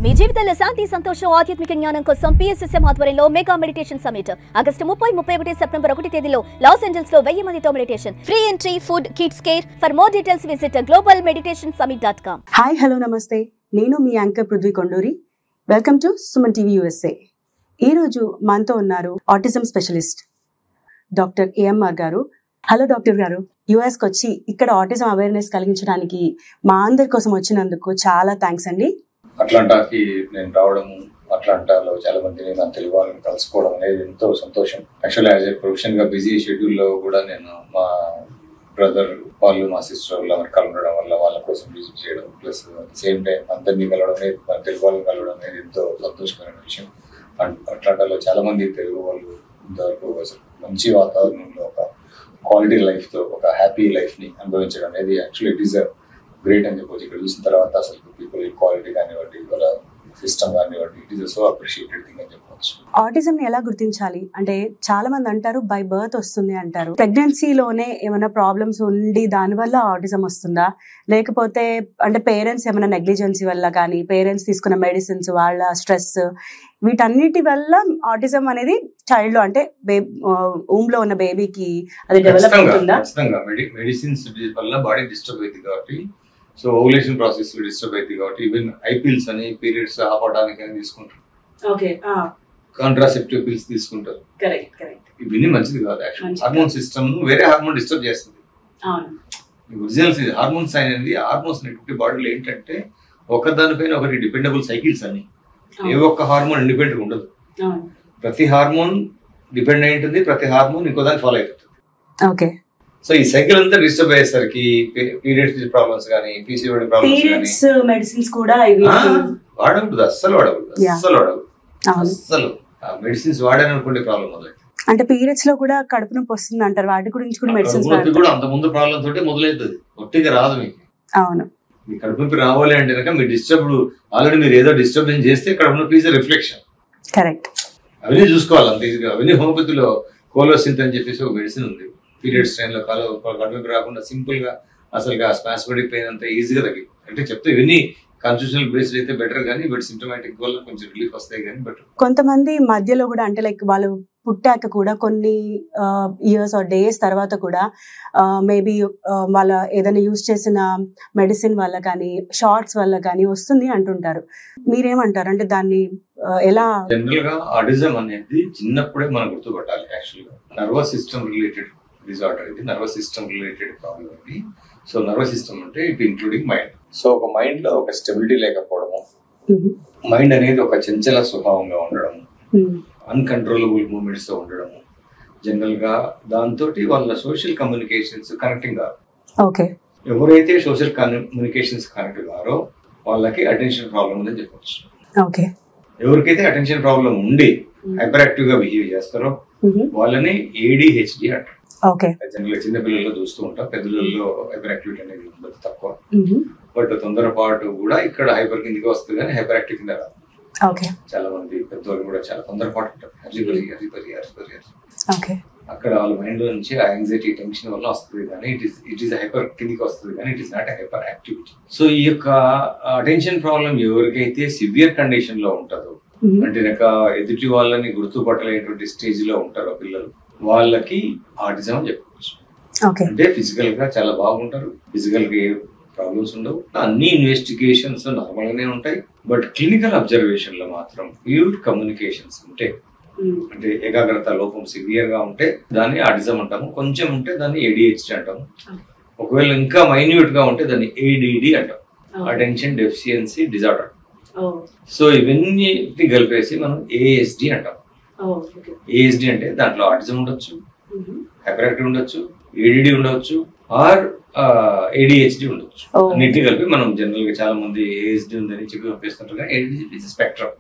మీ జీవితంలో శాంతి సంతోషం ఆధ్యాత్మిక జ్ఞానం కోసం PSSM ఆధ్వర్యంలో mega meditation summit August 30, 31 September 1 తేదీలో లాస్ ఏంజల్స్ లో 1000 మందితో meditation. Free entry, food, kids care. For more details visit globalmeditationsummit.com. Hi hello నమస్తే, నేను మీ anchor Prithvi Konduri. Welcome to Suman TV USA. ఈరోజు మనతో ఉన్నారు ఆటిజం స్పెషలిస్ట్ డాక్టర్ AMR గారు. హలో డాక్టర్ గారు, యుఎస్కి వచ్చి ఇక్కడ ఆటిజం అవేర్నెస్ కలిగించడానికి మా అందరి కోసం వచ్చినందుకు చాలా థ్యాంక్స్ అండి. అట్లాంటాకి నేను రావడము, అట్లాంటాలో చాలా మందిని నా తెలుగు వాళ్ళని కలుసుకోవడం అనేది ఎంతో సంతోషం. యాక్చువల్లీ యాజ్ ఏ ప్రొఫెషన్ గా బిజీ షెడ్యూల్లో కూడా నేను మా బ్రదర్ వాళ్ళు, మా సిస్టర్ వాళ్ళు అమెరికాలో ఉండడం వల్ల వాళ్ళ కోసం విజిట్ చేయడం, ప్లస్ సేమ్ టైం అందరినీ కలవడం అనేది, మన తెలుగు వాళ్ళని కలవడం అనేది ఎంతో సంతోషకరమైన విషయం. అండ్ అట్లాంటాలో చాలా మంది తెలుగు వాళ్ళు ఇంతవరకు అసలు మంచి వాతావరణంలో ఒక క్వాలిటీ లైఫ్తో ఒక హ్యాపీ లైఫ్ని అనుభవించడం అనేది actually it is a great అని చెప్పొచ్చు. ఇక్కడ చూసిన తర్వాత అసలు పీపుల్ ఈక్వాలిటీ కానివ్వండి, వాళ్ళ సిస్టమ్ కానివ్వండి, it is so appreciated thing అని చెప్పవచ్చు. ఆటిజం ని ఎలా గుర్తించాలి అంటే, చాలా మంది అంటారు బై బర్త్ వస్తుంది అంటారు. ప్రెగ్నెన్సీలోనే ఏమైనా ప్రాబ్లమ్స్ ఉండి దానివల్ల ఆటిజం వస్తుందా, లేకపోతే అంటే పేరెంట్స్ ఏమైనా నెగ్లిజెన్సీ వల్ల కానీ, పేరెంట్స్ తీసుకున్న మెడిసిన్స్, వాళ్ళ స్ట్రెస్, వీటన్నిటి వల్ల ఆటిజం అనేది చైల్డ్ లో అంటే ఊమ్ లో ఉన్న బేబీకి అది డెవలప్ అవుతుందా? ఖచ్చితంగా మెడిసిన్స్ వల్ల బాడీ డిస్టర్బ్ అవుతుంది కాబట్టి, సో ఓవులేషన్ ప్రాసెస్ డిస్టర్బ్ అవుతుంది కాబట్టి, ఈవెన్ ఐపిల్స్ అని పీరియడ్స్ ఆపడానికి అని తీసుకుంటారు, కాంట్రాసెప్టివ్ పిల్స్ తీసుకుంటారు. ఇవన్నీ మంచిది కాదు. యాక్చువల్లీ హార్మోన్ సిస్టమ్ వేరే హార్మోన్ డిస్టర్బ్ చేస్తుంది. ఒరిజినల్ హార్మోన్స్ అనేది, హార్మోన్స్ అనేటువంటి బాడీలో ఏంటంటే ఒకదానిపైన ఒకటి డిపెండబుల్ సైకిల్స్ అని, ఏ ఒక్క హార్మోన్ ఇండిపెండెంట్ ఉండదు. ప్రతి హార్మోన్ డిపెండ్ అయి ఉంటుంది, ప్రతి హార్మోన్ ఇంకో దాన్ని ఫాలో అవుతుంది. సో ఈ సైకిల్ అంతా డిస్టర్బ్ అయ్యేసరికి పీరియడ్స్ ప్రాబ్లమ్స్ కానీ, PCOD ప్రాబ్లమ్స్ కానీ, మెడిసిన్స్ కూడా వాడకూడదు, అస్సలు మెడిసిన్స్ వాడారనుకోండి ప్రాబ్లం మొదలైంది. అంటే పీరియడ్స్ లో కూడా కడుపు నొప్పి వస్తుంది అంటారు, వాటి గురించి కూడా మెడిసిన్స్ కూడా అంత ముందు ప్రాబ్లం తోటి మొదలవుతుంది, ఒట్టిగా రాదు మీకు. అవును, మీ కడుపు నొప్పి రావాలి అంటే కనుక మీరు డిస్టర్బ్, ఆల్రెడీ మీరు ఏదో డిస్టర్బెన్స్ చేస్తే కడుపు నొప్పి ఈజ్ రిఫ్లెక్షన్. కరెక్ట్, అవన్నీ చూసుకోవాలి అంత ఈజీగా. అవన్నీ హోమియోపతిలో కోలోసిన్ అని చెప్పేసి ఒక మెడిసిన్ ఉంది. పీరియడ్స్ టైంలో కడుపు నొప్పి రాకుండా సింపుల్ గా అసలు స్పాస్మోటిక్ పెయిన్ అంతా ఈజీగా తగ్గి అంటే చెప్తే ఇవన్నీ కాన్స్టిట్యూషనల్ బేస్డ్ అయితే బెటర్ కానీ, బట్ సిమ్టమాటిక్ వల్ల కొంచెం రిలీఫ్ వస్తాయి కానీ బెటర్. కొంతమంది మధ్యలో కూడా అంటే లైక్ వాళ్ళు పుట్టాక కూడా కొన్ని ఇయర్స్ ఆర్ డేస్ తర్వాత కూడా మేబీ వాళ్ళ ఏదైనా యూజ్ చేసిన మెడిసిన్ వల్ల కానీ, షార్ట్స్ వల్ల కానీ వస్తుంది అంటుంటారు. మీరేమంటారు అంటే దాన్ని ఎలా? జనరల్ గా ఆటిజం అనేది చిన్నప్పుడే మనం గుర్తుపట్టాలి. యాక్చువల్ గా నర్వస్ సిస్టమ్ రిలేటెడ్ డిజార్డర్ ఇది, నర్వస్ సిస్టమ్ రిలేటెడ్ ప్రాబ్లం ఇది. సో నర్వస్ సిస్టమ్ అంటే ఇట్ ఇంక్లూడింగ్ మైండ్. సో ఒక మైండ్ లో ఒక స్టెబిలిటీ లేకపోవడము, మైండ్ అనేది ఒక చంచల స్వభావంగా ఉండడము, అన్కంట్రోలబుల్ మూమెంట్స్ తో ఉండడము, జనరల్ గా దాంతో వాళ్ళ సోషల్ కమ్యూనికేషన్స్ కనెక్టింగ్ కాదు. ఎవరైతే సోషల్ కమ్యూనికేషన్స్ కనెక్ట్ కారో వాళ్ళకి అటెన్షన్ ప్రాబ్లం ఉందని చెప్పవచ్చు. ఎవరికైతే అటెన్షన్ ప్రాబ్లం ఉండి హైపర్ యాక్టివ్ గా బిహేవ్ చేస్తారో వాళ్ళని ADHD అంటారు. జనరల్ చిన్న పిల్లల్లో చూస్తూ ఉంటాం, పెద్దలలో హైపర్ యాక్టివిటీ అనేది ఉండదు, తక్కువ. బట్ తొందరపాటు కూడా ఇక్కడ హైపర్ కిందకి వస్తుంది కానీ హైపర్ యాక్టివ్ కింద రాదు. చాలా మంది పెద్దవాళ్ళు కూడా చాలా తొందరపాటు ఉంటారు, హరిపరి. అక్కడ వాళ్ళ మైండ్ లో నుంచి ఆ యాంగ్జైటీ, టెన్షన్ వల్ల వస్తుంది కానీ ఇట్ ఈస్ హైపర్ కిందికి వస్తుంది కానీ it is not hyper activity. So ఈ యొక్క అటెన్షన్ ప్రాబ్లం ఎవరికైతే సివియర్ కండిషన్ లో ఉంటుందో, అంటే ఎదుటి వాళ్ళని గుర్తుపట్టలేటువంటి స్టేజ్ లో ఉంటారో పిల్లలు, వాళ్ళకి ఆటిజం అని చెప్పవచ్చు. అంటే ఫిజికల్ గా చాలా బాగుంటారు, ఫిజికల్ గా ఏ ప్రాబ్లమ్స్ ఉండవు, అన్ని ఇన్వెస్టిగేషన్స్ నార్మల్ గానే ఉంటాయి. బట్ క్లినికల్ అబ్జర్వేషన్ లో మాత్రం ప్యూర్ కమ్యూనికేషన్స్ ఉంటాయి. అంటే ఏకాగ్రత లోపం సివియర్ గా ఉంటే దాన్ని ఆటిజం అంటాము, కొంచెం ఉంటే దాన్ని ADHD అంటాము, ఒకవేళ ఇంకా మైన్యూట్ గా ఉంటే దాన్ని ADD అంటాం, అటెన్షన్ డెఫిషియన్సీ డిజార్డర్. సో ఇవన్నీ కలిపేసి మనం ASD అంటాం. ASD అంటే దాంట్లో ఆటిజం ఉండొచ్చు, హైపర్ యాక్టివ్ ఉండొచ్చు, ADD ఉండవచ్చు, ఆర్ ADHD ఉండొచ్చు. అన్నింటినీ కలిపి మనం జనరల్ గా చాలా మంది ASD ఉందని చెప్పి పంపిస్తుంటారు. ADHD spectrum,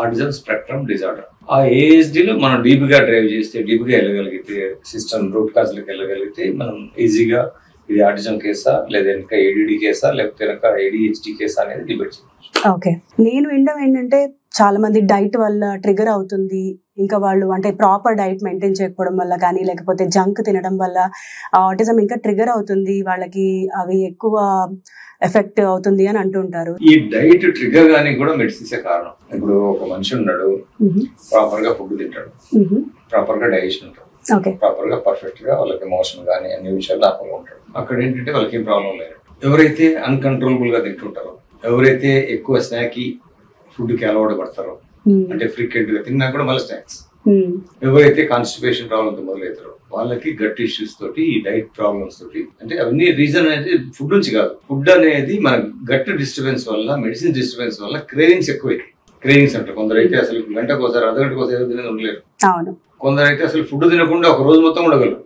autism spectrum disorder. ఆ ASD లో మనం డీప్ గా డ్రైవ్ చేస్తే, డీప్ గా వెళ్ళగలిగితే, సిస్టమ్ రూట్ కాజ్ లకు వెళ్ళగలిగితే మనం ఈజీగా ఇది ఆటిజం కేసా, లేదా ఇంకా ADD కేసా, లేకపోతే ADHD కేసా అనేది డిబేట్ చేయవచ్చు. ఓకే, నేను వినడం ఏంటంటే చాలా మంది డైట్ వల్ల ట్రిగర్ అవుతుంది, ఇంకా వాళ్ళు అంటే ప్రాపర్ డైట్ మెయింటైన్ చేయకపోవడం వల్ల కానీ లేకపోతే జంక్ తినడం వల్ల ఆటిజం ఇంకా ట్రిగర్ అవుతుంది, వాళ్ళకి అవి ఎక్కువ ఎఫెక్ట్ అవుతుంది అని అంటుంటారు. ఈ డైట్ ట్రిగర్ గానీ కూడా మెడిసిన్సే కారణం. ఇప్పుడు ఒక మనిషి ఉన్నాడు, ప్రాపర్ గా ఫుడ్ తింటాడు, ప్రాపర్ గా డైజెషన్ ఉంటాడు, ప్రాపర్ గా పర్ఫెక్ట్ గా వాళ్ళకి ఎమోషన్ గానీ అన్ని విషయాలు నార్మల్గా ఉంటాడు. అక్కడ ఏంటంటే వాళ్ళకి ఏం ప్రాబ్లం లేదు. ఎవరైతే అన్కంట్రోలబుల్ గా తింటుంటారో, ఎవరైతే ఎక్కువ స్నాకీ ఫుడ్ కి అలవాటు పడతారో, అంటే ఫ్రీక్వెంట్ గా తిన్నా కూడా మళ్ళీ స్నాక్స్, ఎవరైతే కాన్స్టిపేషన్ ప్రాబ్లమ్ తో మొదలవుతారో వాళ్ళకి గట్ ఇష్యూస్ తోటి, ఈ డైట్ ప్రాబ్లమ్స్ తోటి, అంటే అవన్నీ రీజన్ అనేది ఫుడ్ నుంచి కాదు. ఫుడ్ అనేది మన గట్ డిస్టర్బెన్స్ వల్ల, మెడిసిన్ డిస్టర్బెన్స్ వల్ల క్రేవింగ్స్ ఎక్కువైతే. క్రేవింగ్స్ అంటే కొందరైతే అసలు గంటకోసారి అర్ధగంటకోసారి ఏదో తినేది ఉండలేరు, కొందరైతే అసలు ఫుడ్ తినకుండా ఒక రోజు మొత్తం ఉండగలరు.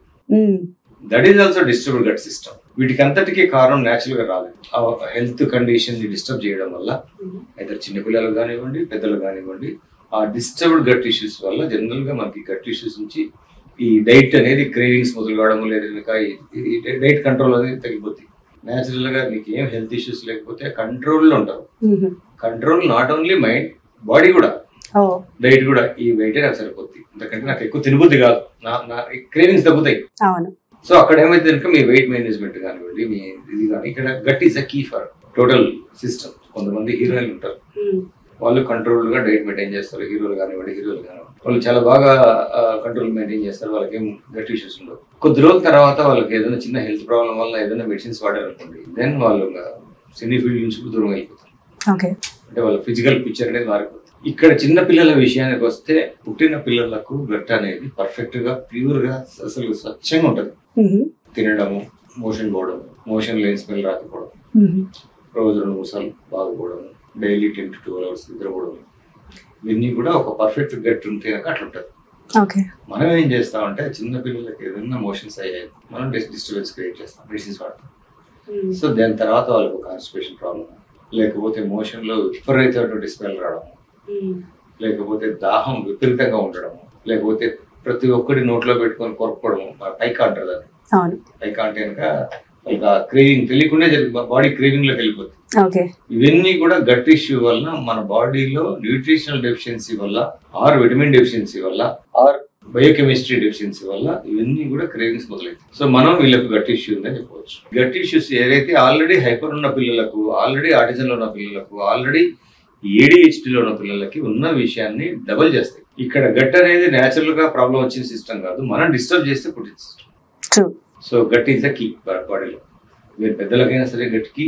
That is also disturbed gut system. వీటికి అంతటికీ కారణం న్యాచురల్ గా రాదు, హెల్త్ కండిషన్ ని డిస్టర్బ్ చేయడం వల్ల, అయితే చిన్నపిల్లలు కానివ్వండి పెద్దలు కానివ్వండి, ఆ డిస్టర్బ్డ్ గట్ ఇష్యూస్ వల్ల జనరల్ గా మనకి గట్ ఇష్యూస్ నుంచి ఈ డైట్ అనేది క్రేవింగ్స్ మొదలు కావడం, లేదా డైట్ కంట్రోల్ అనేది తగ్గిపోతుంది. న్యాచురల్ గా మీకు ఏం హెల్త్ ఇష్యూస్ లేకపోతే కంట్రోల్ లో ఉంటారు. Control not only mind, body కూడా, డైట్ కూడా. ఈ వెయిటే నాకు సరిపోతుంది, ఎందుకంటే నాకు ఎక్కువ తినబుద్ధి కాదు, నా క్రేవింగ్స్ తగ్గుతాయి. సో అక్కడ ఏమైతే కనుక మీ వెయిట్ మేనేజ్మెంట్ కానివ్వండి, మీ ఇది కానీ, ఇక్కడ gut is a key for total system. కొంతమంది హీరోయిన్లు ఉంటారు, వాళ్ళు కంట్రోల్ గా డైట్ మెయింటైన్ చేస్తారు, హీరోలు కానివ్వండి వాళ్ళు చాలా బాగా కంట్రోల్ మెయింటైన్ చేస్తారు, వాళ్ళకి ఏం గట్ ఇష్యూస్ ఉండవు. కొద్ది రోజుల తర్వాత వాళ్ళకి ఏదైనా చిన్న హెల్త్ ప్రాబ్లం వల్ల ఏదైనా మెడిసిన్స్ వాడారనుకోండి, దెన్ వాళ్ళు సినీ ఫీల్డ్ నుంచి దూరం అయిపోతారు. అంటే వాళ్ళ ఫిజికల్ పిక్చర్ అనేది మారిపోతుంది. ఇక్కడ చిన్న పిల్లల విషయానికి వస్తే, పుట్టిన పిల్లలకు గట్ అనేది పర్ఫెక్ట్ గా ప్యూర్ గా అసలు స్వచ్ఛంగా ఉంటది. తినడము, మోషన్ పోవడం, మోషన్ లేని స్మెల్ రాకపోవడం, రోజు 2-3 సార్లు బాగుపోవడం, డైలీ 10 to 12 hours నిద్రపోవడం, ఇవన్నీ కూడా ఒక పర్ఫెక్ట్ గట్ ఉంటే అట్లా ఉంటుంది. మనం ఏం చేస్తామంటే చిన్న పిల్లలకి ఏదైనా మోషన్స్ అయ్యాయి, మనం డిస్టర్బెన్స్ క్రియేట్ చేస్తాం, మెడిసిన్స్ వాడతాం. సో దాని తర్వాత వాళ్ళకు కాన్స్టిపేషన్ ప్రాబ్లమ్, లేకపోతే మోషన్ లో విపరీతమైనటువంటి స్మెల్ రావడం, లేకపోతే దాహం విపరీతంగా ఉండడం, లేకపోతే ప్రతి ఒక్కటి నోట్లో పెట్టుకొని కొరకపోవడం, పైకా అంటారు దాన్ని. పైకా అంటే కనుక క్రేవింగ్ తెలియకుండా బాడీ క్రేవింగ్ లోకి వెళ్ళిపోతుంది. ఇవన్నీ కూడా గట్ ఇష్యూ వల్ల, మన బాడీలో న్యూట్రిషనల్ డెఫిషియన్సీ వల్ల, ఆర్ విటమిన్ డెఫిషియన్సీ వల్ల, ఆర్ బయోకెమిస్ట్రీ డెఫిషియన్సీ వల్ల ఇవన్నీ కూడా క్రేవింగ్స్ మొదలవుతాయి. సో మనం వీళ్ళకి గట్ ఇష్యూ ఉందని చెప్పవచ్చు. గట్ ఇష్యూస్ ఏదైతే ఆల్రెడీ హైపర్ ఉన్న పిల్లలకు, ఆల్రెడీ ఆటిజం లో ఉన్న పిల్లలకు, ఆల్రెడీ ADHD లో ఉన్న పిల్లలకి ఉన్న విషయాన్ని డబల్ చేస్తాయి. ఇక్కడ గట్ అనేది నేచురల్ గా ప్రాబ్లం వచ్చిన సిస్టమ్ కాదు, మనం డిస్టర్బ్ చేస్తే పుట్టిన system. So gut is the key బాడీలో. మీరు పెద్దలకైనా సరే గట్ కి,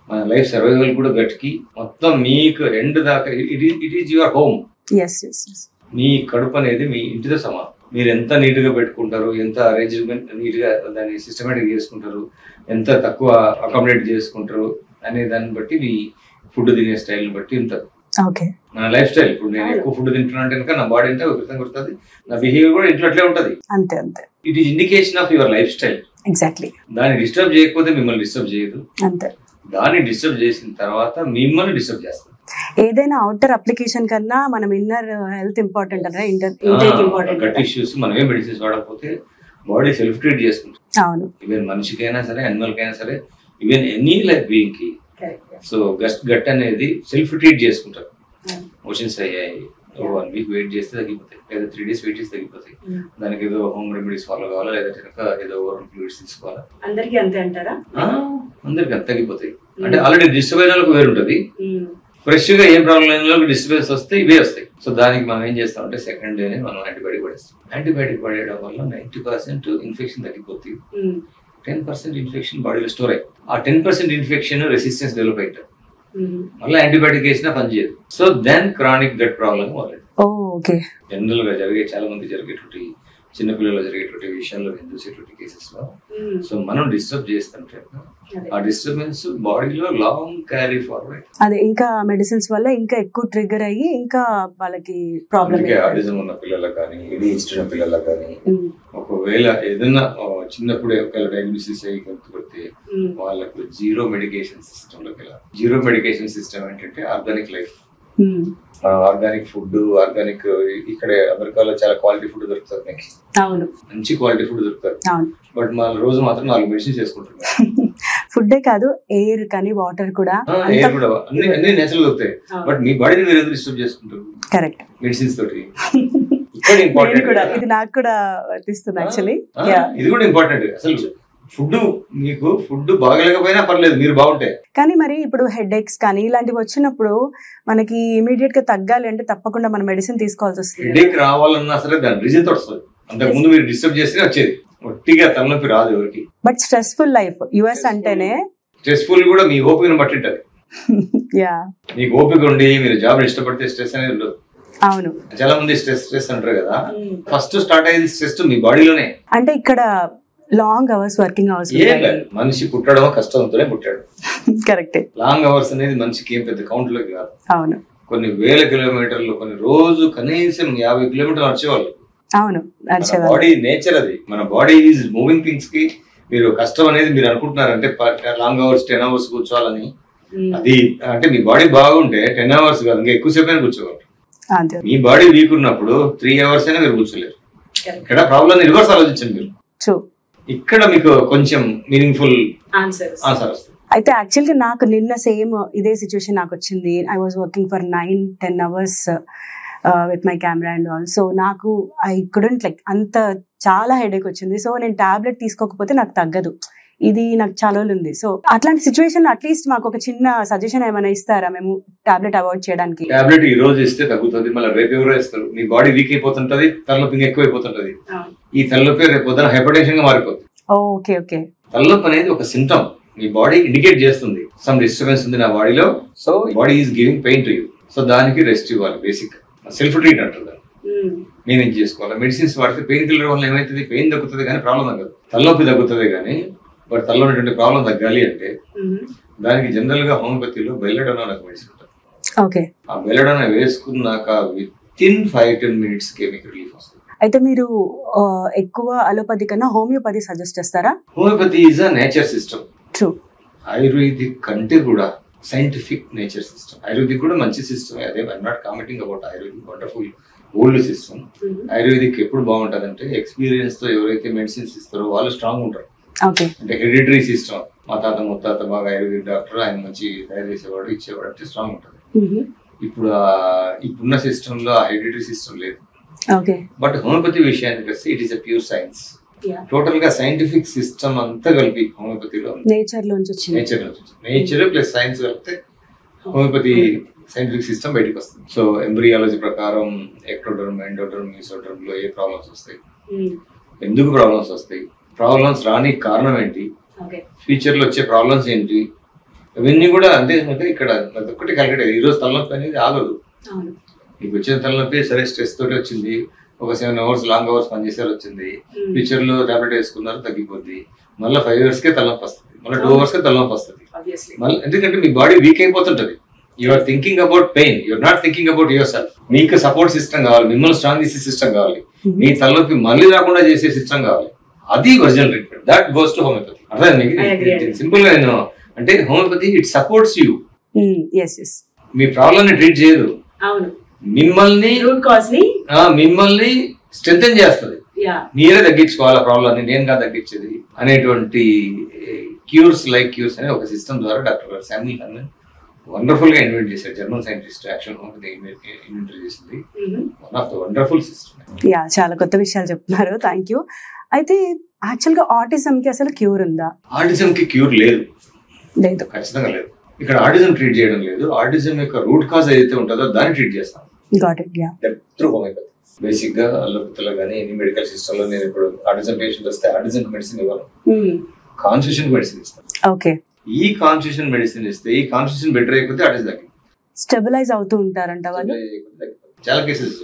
మన లైఫ్ సర్వైవల్ కూడా గట్ కి. మొత్తం మీకు ఎండ్ దాకా ఇట్ ఈస్ యువర్ హోమ్. మీ కడుపు అనేది మీ ఇంటితో సమానం. మీరు ఎంత నీట్ గా పెట్టుకుంటారు, ఎంత అరేంజ్మెంట్ నీట్ గా దాన్ని సిస్టమేటిక్ చేసుకుంటారు, ఎంత తక్కువ అకామిడేట్ చేసుకుంటారు అనే దాన్ని బట్టి మీ ఫుడ్ తినే స్టైల్ బట్టి ఉంటుంది. నా లైఫ్ స్టైల్, ఇప్పుడు నేను ఎక్కువ ఫుడ్ తింటున్నా అంటే కనుక నా బాడీ అంతా విపరీతంగా కొడుతుంది, నా బిహేవియర్ కూడా ఇంట్లో అట్లే ఉంటుంది. It is indication of your life style. దాన్ని డిస్టర్బ్ చేయకపోతే మిమ్మల్ని డిస్టర్బ్ చేయదు, దాన్ని డిస్టర్బ్ చేసిన తర్వాత మిమ్మల్ని డిస్టర్బ్ చేస్తుంది. ఏదైనా అవుటర్ అప్లికేషన్ కన్నా మనం ఇన్నర్ హెల్త్ ఇంపార్టెంట్ అన్న. గట్ ఇష్యూస్ మనమే మెడిసిన్స్ వాడకపోతే బాడీ సెల్ఫ్ ట్రీట్ చేసుకుంటుంది. ఈవెన్ మనిషికైనా సరే, అనిమల్ కైనా సరే, ఈవెన్ ఎనీ లైఫ్ బీయింగ్ కి. సో గట్ అనేది సెల్ఫ్ ట్రీట్ చేసుకుంటారు. మోషన్స్ అయ్యాయి, 1 week వెయిట్ చేస్తే తగ్గిపోతాయి, లేదా 3 days వెయిట్ చేస్తే తగ్గిపోతాయి. దానికి ఏదో హోమ్ రెమెడీస్ ఫాలో కావాలా, లేదంటే కనుక ఏదో ఓరల్ ఫ్లూయిడ్స్ తీసుకోవాలా. అందరికీ అంతే అంటారా? అందరికి అంత తగ్గిపోతాయి. అంటే ఆల్రెడీ డిస్టర్బ్ అయిన వాళ్ళకి వేరు ఉంటుంది, ఫ్రెష్ గా ఏం ప్రాబ్లం లేని వాళ్ళకి డిస్టర్బెన్స్ వస్తే ఇవే వస్తాయి. సో దానికి మనం ఏం చేస్తామంటే సెకండ్ డేనే మనం యాంటీబయాటిక్ పడేస్తాం. యాంటీబయాటిక్ పడేయడం వల్ల 90% ఇన్ఫెక్షన్ తగ్గిపోతుంది, 10% ఇన్ఫెక్షన్ బాడీలో స్టోర్ అయ్యి, ఆ 10% ఇన్ఫెక్షన్ రెసిస్టెన్స్ డెవలప్ అవుతాయి, మళ్ళీ యాంటీబయాటిక్ వేసినా పనిచేయదు. So then chronic gut problem మొదలైంది. జనరల్ గా చాలా మంది జరిగేటువంటి, చిన్నపిల్లలు జరిగేటువంటి విషయాల్లో నేను చూసేటువంటి కేసెస్ లో. సో మనం డిస్టర్బ్ చేస్తుంటే ఆ డిస్టర్బెన్స్ బాడీలో లాంగ్ క్యారీ ఫార్వర్డ్. అదే ఇంకా మెడిసిన్స్ వల్ల ఇంకా ఎక్కువ ట్రిగర్ అయ్యి ఇంకా వాళ్ళకి ప్రాబ్లం. ఆటిజం ఉన్న పిల్లలకు కానీ, ADHD ఉన్న పిల్లలకు కానీ, ఒకవేళ ఏదైనా చిన్నప్పుడే ఒకవేళ డయాగ్నోసిస్ అయ్యి గుర్తుపడితే వాళ్ళకు జీరో మెడికేషన్ సిస్టమ్ లోకి వెళ్ళాలి. జీరో మెడికేషన్ సిస్టమ్ ఏంటంటే organic life, organic food. Organic ఇక్కడ అమెరికాలో చాలా క్వాలిటీ ఫుడ్ దొరుకుతుంది, మంచి క్వాలిటీ ఫుడ్ దొరుకుతుంది. బట్ మన రోజు మాత్రం 4 మెడిసిన్స్ చేసుకుంటున్నాం. ఫుడ్డే కాదు, ఎయిర్ కానీ వాటర్ కూడా ఎయిర్ కూడా అన్ని నేచురల్ దొరుకుతాయి. బట్ మీ బాడీని మీరు ఎందుకు డిస్టర్బ్ చేసుకుంటారు? కరెక్ట్. మెడిసిన్స్ తోటి ఇది నాకు కూడా వర్తిస్తుంది యాక్చువల్లీ. ఇది కూడా ఇంపార్టెంట్. అసలు మీకు ఫుడ్ బాగలేకపోయినా పర్లేదు, మీరు బాగుంటే. కానీ మరి ఇప్పుడు హెడ్ ఎక్స్ కానీ ఇలాంటివి వచ్చినప్పుడు మనకి ఇమీడియట్ గా తగ్గాలి అంటే తప్పకుండా మనం మెడిసిన్ తీసుకోవాల్సి వస్తుంది. హెడ్ ఎక్ రావాలన్నా సరే దాని రీజన్ తో వస్తుంది. అంతకు ముందు మీరు డిస్టర్బ్ చేస్తే వచ్చేది, ఒట్టిగా తలనొప్పి రాదు ఎవరికి. బట్ స్ట్రెస్ఫుల్ లైఫ్ యుఎస్ అంటేనే స్ట్రెస్ఫుల్ కూడా మీ ఓపికను బట్టి ఉంటది. మీకు ఓపిక ఉండి మీరు జాబ్ ఇష్టపడితే స్ట్రెస్ అనేది ఉండదు. అవును, చాలా మంది స్ట్రెస్ అంటారు కదా, ఫస్ట్ స్టార్ట్ అయ్యేది స్ట్రెస్ మీ బాడీలోనే. అంటే ఇక్కడ లాంగ్ అవర్స్ వర్కింగ్ అవర్స్. మనిషి పుట్టడం కష్టంతోనే పుట్టాడు. కరెక్ట్. లాంగ్ అవర్స్ అనేది మనిషికి ఏం పెద్ద కౌంట్ లోకి కాదు. అవును, కొన్ని వేల కిలోమీటర్లు, కొన్ని రోజు కనీసం 50 కిలోమీటర్లు నడిచేవాళ్ళు. అవును, బాడీ నేచర్ అది. మన బాడీ ఈజ్ మూవింగ్ థింగ్స్ కి మీరు కష్టం అనేది మీరు అనుకుంటున్నారంటే లాంగ్ అవర్స్ 10 అవర్స్ కూర్చోవాలని, అది అంటే మీ బాడీ బాగుంటే 10 అవర్స్ కాదు, ఇంకా ఎక్కువసేపు అయినా కూర్చోవాలి. మీ బాడీ వీక్ ఉన్నప్పుడు 3 అవర్స్ అయినా మీరు కూర్చోలేరు. ఇక్కడ ప్రాబ్లం రివర్స్ ఆలోచించండి మీరు. ఇక్కడ మీకు కొంచెం మీనింగ్ఫుల్ ఆన్సర్ వస్తుంది. అయితే యాక్చువల్గా నాకు నిన్న సేమ్ ఇదే సిచ్యువేషన్ నాకు వచ్చింది. I was working for 9-10 hours with my camera and all. So నాకు ఐ కుడెంట్ లైక్ అంత చాలా హెడేక్ వచ్చింది. సో నేను టాబ్లెట్ తీసుకోకపోతే నాకు తగ్గదు. ఇది నాకు చాలా ఉంది. సో అట్లాంటి సిచ్యువేషన్ అట్లీస్ట్ మాకు ఒక చిన్న సజెషన్ ఏమైనా ఇస్తారా మేము టాబ్లెట్ అవాయిడ్ చేయడానికి? టాబ్లెట్ ఈ రోజు ఇస్తే తగ్గుతుంది, మళ్ళీ రేపు ఎవరో ఇస్తారు. మీ బాడీ వీక్ అయిపోతుంటది, తలనొప్పి ఎక్కువైపోతుంటది. ఈ తలనొప్పి రేపు పొద్దున హైపర్టెన్షన్ గా మారిపోతుంది. Okay okay. తలనొప్పి అనేది ఒక సింప్టమ్. మీ బాడీ ఇండికేట్ చేస్తుంది సమ్ డిస్టర్బెన్స్ ఉంది నా బాడీలో. So body is giving pain to you. So దానికి రెస్ట్ ఇవ్వాలి. బేసిక్ సెల్ఫ్ ట్రీట్ అంటారు దాన్ని. నేనేం చేసుకోవాలి? మెడిసిన్స్ వాడితే పెయిన్ కిల్లర్ వల్ల ఏమైతుంది? పెయిన్ తగ్గుతుంది కానీ ప్రాబ్లం తగ్గదు. తలనొప్పి తగ్గుతుంది కానీ బట్ తలలో ఉన్నటువంటి ప్రాబ్లం తగ్గాలి అంటే దానికి జనరల్ గా హోమియోపతిలో బెల్లడోనా అనే మెడిసిన్ ఉంటుంది. ఓకే. ఆ బెల్లడోనా వేసుకున్నాక విత్-ఇన్ 5-10 minutes కి మీకు రిలీఫ్ వస్తుంది. అయితే మీరు ఎక్కువ అలోపతి కన్నా హోమియోపతి సజెస్ట్ చేస్తారా? Homeopathy is a nature system. True. Ayurvedic కంటే కూడా సైంటిఫిక్ నేచర్ సిస్టమ్. ఆయుర్వేదిక్ కూడా మంచి సిస్టమ్. అదే I'm not commenting about ayurvedic, wonderful old system. Ayurvedic ఎప్పుడు బాగుంటుంది అంటే ఎక్స్పీరియన్స్ తో ఎవరైతే మెడిసిన్స్ ఇస్తారో వాళ్ళు స్ట్రాంగ్ ఉంటారు. అంటే హెరిడిటరీ సిస్టమ్. మా తాత ముత్తాత బాగా ఆయుర్వేదిక్ డాక్టర్, ఆయన మంచి తయారు చేసేవాడు, ఇచ్చేవాడు అంటే స్ట్రాంగ్ ఉంటుంది. ఇప్పుడున్న సిస్టమ్ లో ఆ హెరిడిటరీ సిస్టమ్ లేదు. బట్ హోమియోపతి విషయానికి వస్తే it is a pure science. Total గా సైంటిఫిక్ సిస్టమ్ అంతా కలిపి హోమియోపతిలో నేచర్ ప్లస్ సైన్స్ కలిపితే హోమియోపతి సైంటిఫిక్ సిస్టమ్ బయటకు వస్తుంది. సో ఎంబ్రియాలజీ ప్రకారం ఎక్టోడర్మ్, ఎండోడర్మ్, మీసోడర్మ్ లో ఏ ప్రాబ్లమ్స్ వస్తాయి, ఎందుకు ప్రాబ్లమ్స్ వస్తాయి, ప్రాబ్లమ్స్ రానికి కారణం ఏంటి, ఫ్యూచర్ లో వచ్చే ప్రాబ్లమ్స్ ఏంటి, ఇవన్నీ కూడా అంటే ఇక్కడ ఒక్కటి కలిగేది. ఈ రోజు తలనొప్పి అనేది ఆగదు. మీకు వచ్చిన తలనొప్పి సరే స్ట్రెస్ తోటి వచ్చింది, ఒక 7 hours లాంగ్ అవర్స్ పనిచేసారు వచ్చింది, ఫ్యూచర్ లో టాబ్లెట్ వేసుకున్నారు తగ్గిపోద్ది, మళ్ళీ 5 years కే తలనొప్పి వస్తుంది, మళ్ళీ 2 hours కే తలనొప్పి వస్తుంది. మళ్ళీ ఎందుకంటే మీ బాడీ వీక్ అయిపోతుంటది. You are thinking about pain, you are not thinking about yourself. మీకు సపోర్ట్ సిస్టమ్ కావాలి, మిమ్మల్ని స్ట్రాంగ్ చేసే సిస్టమ్ కావాలి, మీ తలనొప్పి మళ్ళీ రాకుండా చేసే సిస్టమ్ కావాలి. అది original treatment. That goes to homeopathy. అర్థం సింపుల్ గా నేను అంటే homeopathy it supports you. Me problem ని ట్రీట్ చేయదు, మిమ్మల్ని స్ట్రెంథెన్ చేస్తుంది. మీరే తగ్గించుకోవాలి ప్రాబ్లం ని, నేను కాదు తగ్గించేది అనేటువంటి క్యూర్స్ అనే ఒక సిస్టమ్ ద్వారా డాక్టర్ శామ్యూల్ హన్నన్ వండర్ఫుల్ గా ఇన్వెంట్ చేశారు. German scientist actual homeopathy invent చేసింది. One of the wonderful system. చాలా కొత్త విషయాలు చెప్తున్నారు. Thank you. అయితే యాక్చువల్ గా ఆటిజం కి అసలు క్యూర్ ఉందా? ఆటిజం కి క్యూర్ లేదు, ఖచ్చితంగా లేదు. ఇక్కడ ఆటిజం ట్రీట్ చేయడం లేదు. ఆటిజం యొక్క రూట్ కాజ్ ఏదైతే ఉంటుందో దాన్ని ట్రీట్ చేస్తాం త్రూ హోమియోపతి. బేసిక్ గా అలోపతిలో కానీ ఎన్ని మెడికల్ సిస్టమ్ లో నేను ఇప్పుడు ఆటిజం పేషెంట్ వస్తే ఆటిజం మెడిసిన్ ఇవ్వను, కాన్స్టిట్యూషన్ మెడిసిన్ ఇస్తాను. ఓకే. ఈ కాన్స్టిట్యూషన్ మెడిసిన్ ఇస్తే ఈ కాన్స్టిట్యూషన్ బెటర్ అయిపోతే ఆటిజం తగ్గింది, స్టెబిలైజ్ అవుతూ ఉంటారంట వాళ్ళు. చాలా కేసెస్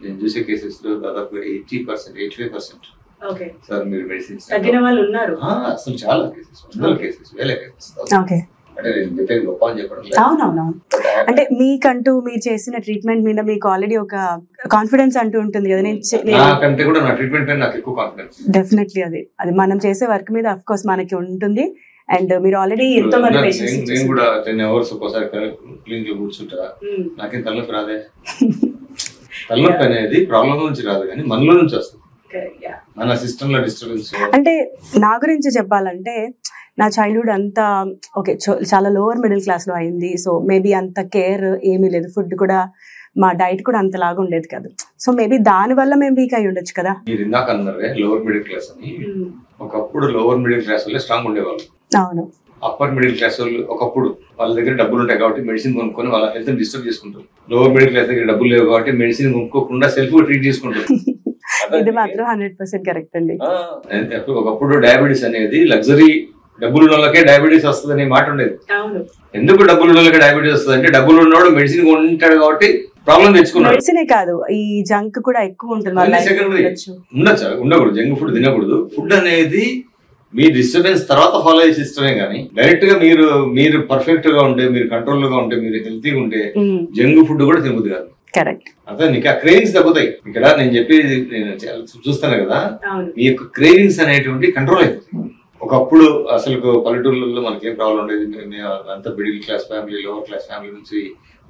నేను చూసే కేసెస్ లో దాదాపు 80%, 85% సార్ మీరు మెడిసిన్స్ తగ్గిన వాళ్ళు ఉన్నారు. అసలు చాలా కేసెస్, వందల కేసెస్, వేల కేసెస్. అంటే నేను చెప్పేది గొప్ప అని చెప్పడం లేదు. అవునవును. అంటే మీకంటూ మీరు చేసిన ట్రీట్మెంట్ మీద మీకు ఆల్రెడీ ఒక కాన్ఫిడెన్స్ అంటూ ఉంటుంది కదా. నాకంటే కూడా నా ట్రీట్మెంట్ పైన నాకు ఎక్కువ కాన్ఫిడెన్స్. డెఫినెట్లీ అది మనం చేసే వర్క్ మీద అఫ్ కోర్స్ మనకి ఉంటుంది. అండ్ మీరు ఆల్రెడీ ఎంతో మంది పేషెంట్స్. నేను కూడా 10 hours ఒక్కోసారి క్లినిక్ లో కూర్చుంటా, నాకేం తలనొప్పి రాదే. తలనొప్పి అనేది ప్రాబ్లం నుంచి రాదు కానీ మనలో నుంచి వస్తుంది, మన సిస్టమ్ లో డిస్టర్బెన్స్. అంటే నా గురించి చెప్పాలంటే నా చైల్డ్హుడ్ అంతా ఓకే చాలా లోవర్ మిడిల్ క్లాస్ లో అయింది. సో మేబీ అంత కేర్ ఏమీ లేదు, ఫుడ్ కూడా మా డైట్ కూడా అంతలాగా ఉండేది కాదు. సో మేబీ దాని వల్ల మేము వీక్ అయి ఉండొచ్చు కదా. మీరు ఇందాక అన్నారే లోవర్ మిడిల్ క్లాస్ అని, ఒకప్పుడు లోవర్ మిడిల్ క్లాస్ వాళ్ళే స్ట్రాంగ్ ఉండేవాళ్ళు. అవును. అప్పర్ మిడిల్ క్లాస్ వాళ్ళు ఒకప్పుడు వాళ్ళ దగ్గర డబ్బులు ఉంటాయి కాబట్టి మెడిసిన్ కొనుక్కొని వాళ్ళ హెల్త్ డిస్టర్బ్ చేసుకుంటారు. లోవర్ మిడిల్ క్లాస్ దగ్గర డబ్బులు లేవు కాబట్టి మెడిసిన్ కొనుక్కోకుండా సెల్ఫ్ ట్రీట్ చేసుకుంటారు. ఇది మాత్రం 100% కరెక్ట్ అండి. ఒకప్పుడు డయాబెటీస్ అనేది లగ్జరీ, డబ్బులు ఉన్న వాళ్ళకే డయాబెటీస్ వస్తుంది అనే మాట ఉండేది. ఎందుకు డబ్బులు ఉన్న వాళ్ళకి డయాబెటీస్ వస్తుంది అంటే డబ్బులు ఉన్నవాడు మెడిసిన్ కొంటాడు కాబట్టి ప్రాబ్లం తెచ్చుకున్నాడు. మెడిసినే కాదు, ఈ జంక్ కూడా ఎక్కువ ఉంటుంది. ఉండొచ్చు, ఉండకూడదు, జంక్ ఫుడ్ తినకూడదు. ఫుడ్ అనేది మీ డిస్టర్బెన్స్ తర్వాత ఫాలో అయ్యే సిస్టమే కానీ డైరెక్ట్ గా మీరు పర్ఫెక్ట్ గా ఉంటే, మీరు కంట్రోల్ గా ఉంటే, మీరు హెల్తీగా ఉంటే జంక్ ఫుడ్ కూడా తినబుద్ది కాదు. కరెక్ట్. అదే నీకు ఆ క్రేవింగ్స్ తగ్గుతాయి. ఇక్కడ నేను చెప్పేది నేను చూస్తాను కదా, మీ యొక్క క్రేవింగ్స్ అనేటువంటి కంట్రోల్ అయిపోతాయి. ఒకప్పుడు అసలు పల్లెటూళ్ళలో మనకేం ప్రాబ్లం ఉండేది, అంతా middle class family, lower class family నుంచి